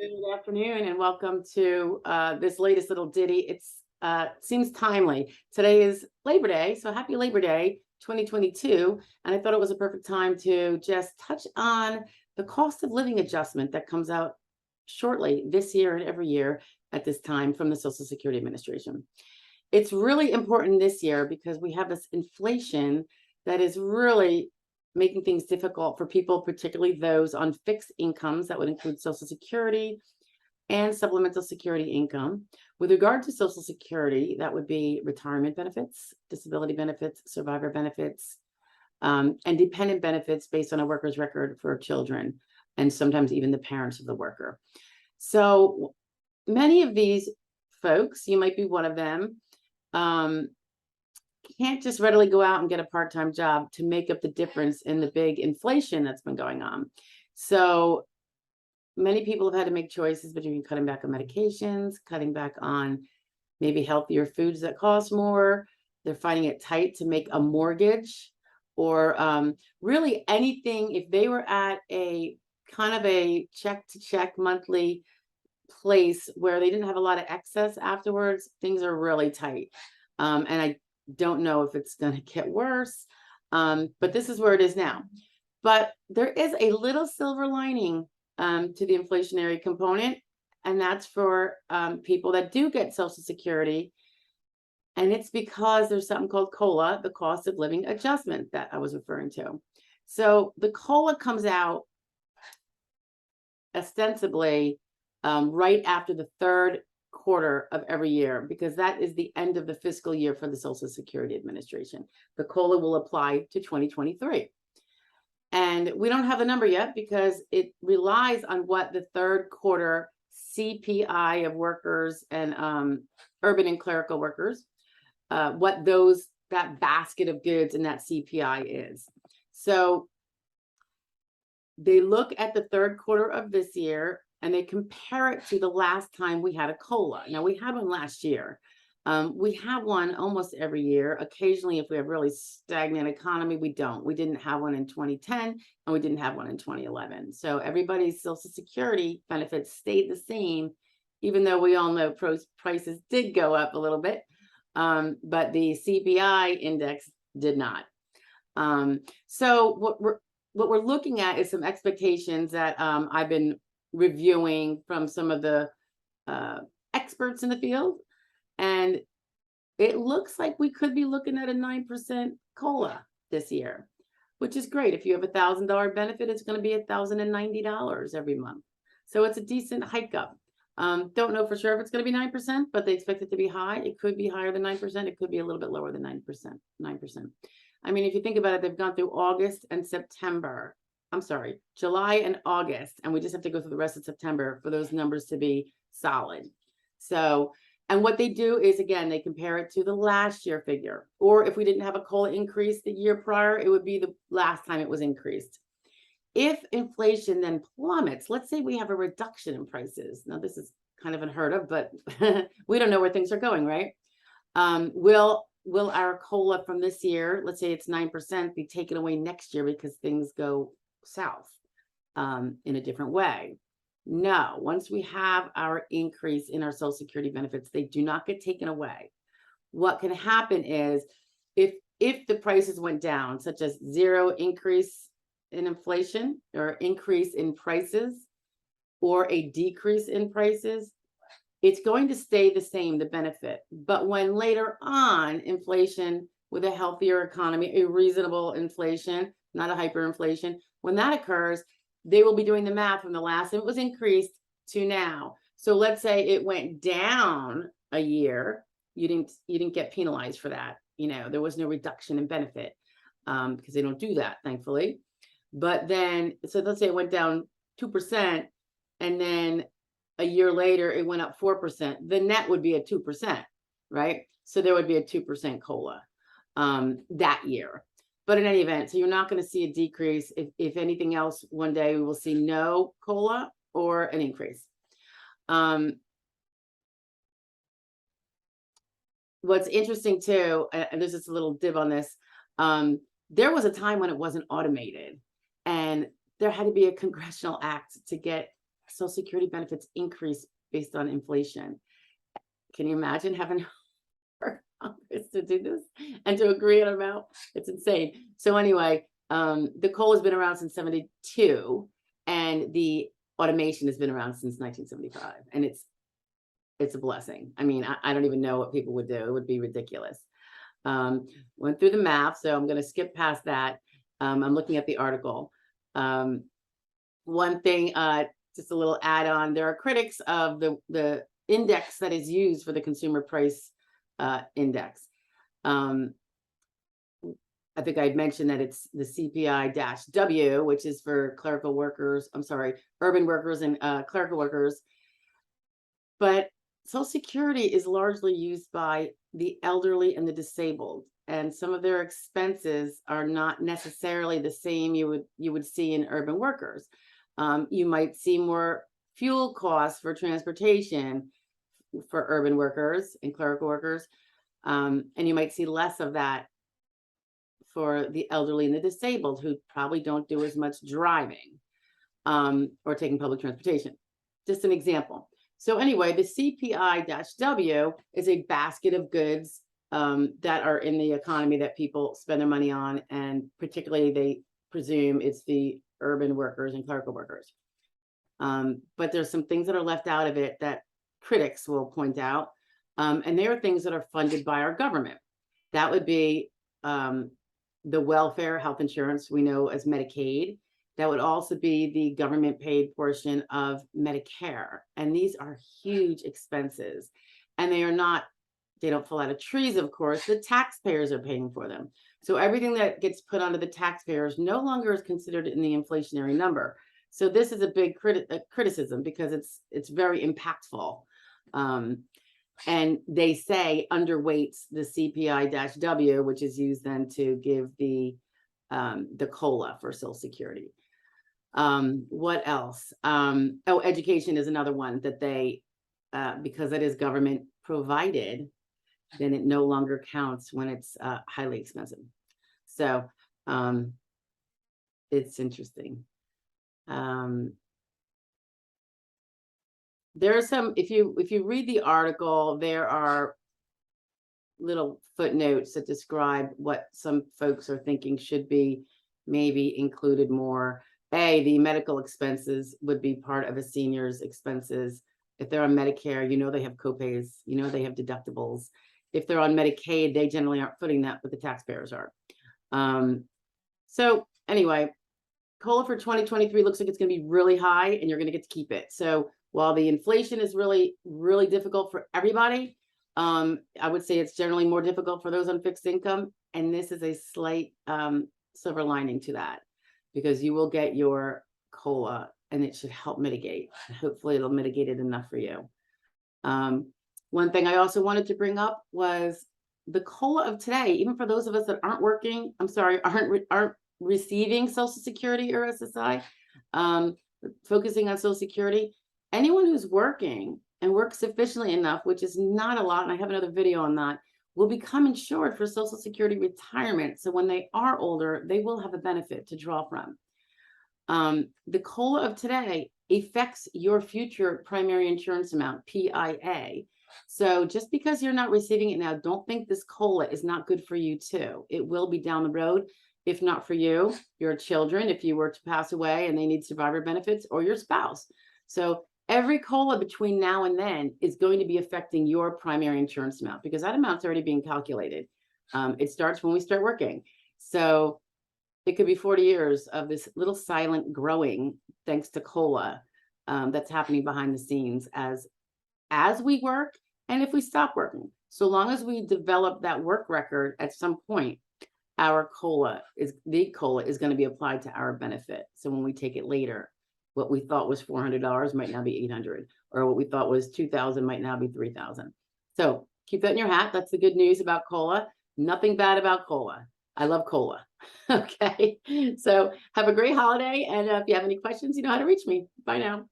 Good afternoon and welcome to this latest little ditty. It's seems timely. Today is Labor Day, so happy Labor Day 2022. And I thought it was a perfect time to just touch on the cost of living adjustment that comes out shortly this year and every year at this time from the Social Security Administration. It's really important this year because we have this inflation that is really making things difficult for people, particularly those on fixed incomes. That would include Social Security and supplemental security income. With regard to Social Security, that would be retirement benefits, disability benefits, survivor benefits, and dependent benefits based on a worker's record for children, and sometimes even the parents of the worker. So many of these folks, you might be one of them, can't just readily go out and get a part-time job to make up the difference in the big inflation that's been going on. So many people have had to make choices between cutting back on medications, cutting back on maybe healthier foods that cost more. They're finding it tight to make a mortgage or really anything. If they were at a kind of a check-to-check monthly place where they didn't have a lot of excess afterwards, things are really tight. And I don't know if it's going to get worse, but this is where it is now. But there is a little silver lining to the inflationary component, and that's for people that do get Social Security. And it's because there's something called COLA, the cost of living adjustment that I was referring to. So the COLA comes out ostensibly right after the third quarter of every year, because that is the end of the fiscal year for the Social Security Administration. The COLA will apply to 2023. And we don't have the number yet because it relies on what the third quarter CPI of workers and urban and clerical workers, what that basket of goods in that CPI is. So they look at the third quarter of this year and they compare it to the last time we had a COLA. Now, we had one last year. We have one almost every year. Occasionally, if we have really stagnant economy, we don't. We didn't have one in 2010, and we didn't have one in 2011. So everybody's Social Security benefits stayed the same, even though we all know prices did go up a little bit, but the CPI index did not. So what we're looking at is some expectations that I've been reviewing from some of the experts in the field. And it looks like we could be looking at a 9% COLA this year, which is great. If you have $1,000 benefit, it's going to be $1,090 every month. So it's a decent hike up. Don't know for sure if it's going to be 9%, but they expect it to be high. It could be higher than 9%. It could be a little bit lower than 9%. I mean, if you think about it, they've gone through August and September. I'm sorry, July and August, and we just have to go through the rest of September for those numbers to be solid. So, and what they do is, again, they compare it to the last year figure, or if we didn't have a COLA increase the year prior, it would be the last time it was increased. If inflation then plummets, let's say we have a reduction in prices. Now, this is kind of unheard of, but we don't know where things are going, right? Will our COLA from this year, let's say it's 9%, be taken away next year because things go south in a different way? No, once we have our increase in our Social Security benefits, they do not get taken away. What can happen is if the prices went down, such as zero increase in inflation or increase in prices or a decrease in prices, it's going to stay the same, the benefit. But when later on inflation with a healthier economy, a reasonable inflation, not a hyperinflation, when that occurs, they will be doing the math from the last time it was increased to now. So let's say it went down a year, you didn't get penalized for that. You know, there was no reduction in benefit because they don't do that, thankfully. But then, so let's say it went down 2%, and then a year later it went up 4%. The net would be a 2%, right? So there would be a 2% COLA that year. But in any event, so you're not going to see a decrease. If anything else, one day we will see no COLA or an increase. What's interesting too, and there's just a little dib on this, there was a time when it wasn't automated, and there had to be a congressional act to get Social Security benefits increase based on inflation. Can you imagine having Congress to do this and to agree on an amount? It's insane. So anyway, the COLA has been around since 72, and the automation has been around since 1975, and it's a blessing. I mean, I don't even know what people would do. It would be ridiculous. Went through the math, so I'm going to skip past that. I'm looking at the article. One thing, just a little add-on, there are critics of the index that is used for the consumer price index. I think I mentioned that it's the CPI-W, which is for clerical workers, urban workers and clerical workers. But Social Security is largely used by the elderly and the disabled, and some of their expenses are not necessarily the same you would see in urban workers. You might see more fuel costs for transportation for urban workers and clerical workers, and you might see less of that for the elderly and the disabled, who probably don't do as much driving or taking public transportation. Just an example. So anyway, the CPI-W is a basket of goods that are in the economy that people spend their money on, and particularly they presume it's the urban workers and clerical workers. But there's some things that are left out of it that critics will point out, and they are things that are funded by our government. That would be the welfare health insurance we know as Medicaid. That would also be the government paid portion of Medicare. And these are huge expenses. And they don't fall out of trees, of course. The taxpayers are paying for them. So everything that gets put onto the taxpayers no longer is considered in the inflationary number. So this is a big criticism, because it's very impactful. And they say underweights the CPI-W, which is used then to give the COLA for Social Security. What else? Education is another one that they, because it is government provided, then it no longer counts when it's highly expensive. So it's interesting. There are some, if you read the article, there are little footnotes that describe what some folks are thinking should be maybe included more. The medical expenses would be part of a senior's expenses. If they're on Medicare, they have copays, they have deductibles. If they're on Medicaid, they generally aren't footing that, but the taxpayers are. So anyway, COLA for 2023 looks like it's going to be really high, and you're going to get to keep it. So while the inflation is really, really difficult for everybody, I would say it's generally more difficult for those on fixed income. And this is a slight silver lining to that, because you will get your COLA and it should help mitigate. Hopefully it'll mitigate it enough for you. One thing I also wanted to bring up was the COLA of today, even for those of us that aren't working, aren't receiving Social Security or SSI, focusing on Social Security. Anyone who's working and works sufficiently enough, which is not a lot, and I have another video on that, will become insured for Social Security retirement. So when they are older, they will have a benefit to draw from. The COLA of today affects your future primary insurance amount, PIA. So just because you're not receiving it now, don't think this COLA is not good for you too. It will be down the road, if not for you, your children, if you were to pass away and they need survivor benefits, or your spouse. So every COLA between now and then is going to be affecting your primary insurance amount, because that amount's already being calculated. It starts when we start working. So it could be 40 years of this little silent growing, thanks to COLA, that's happening behind the scenes as we work, and if we stop working. So long as we develop that work record, at some point, the COLA is going to be applied to our benefit. So when we take it later, what we thought was $400 might now be $800, or what we thought was $2,000 might now be $3,000. So keep that in your hat. That's the good news about COLA. Nothing bad about COLA. I love COLA. Okay. So have a great holiday. And if you have any questions, you know how to reach me. Bye now.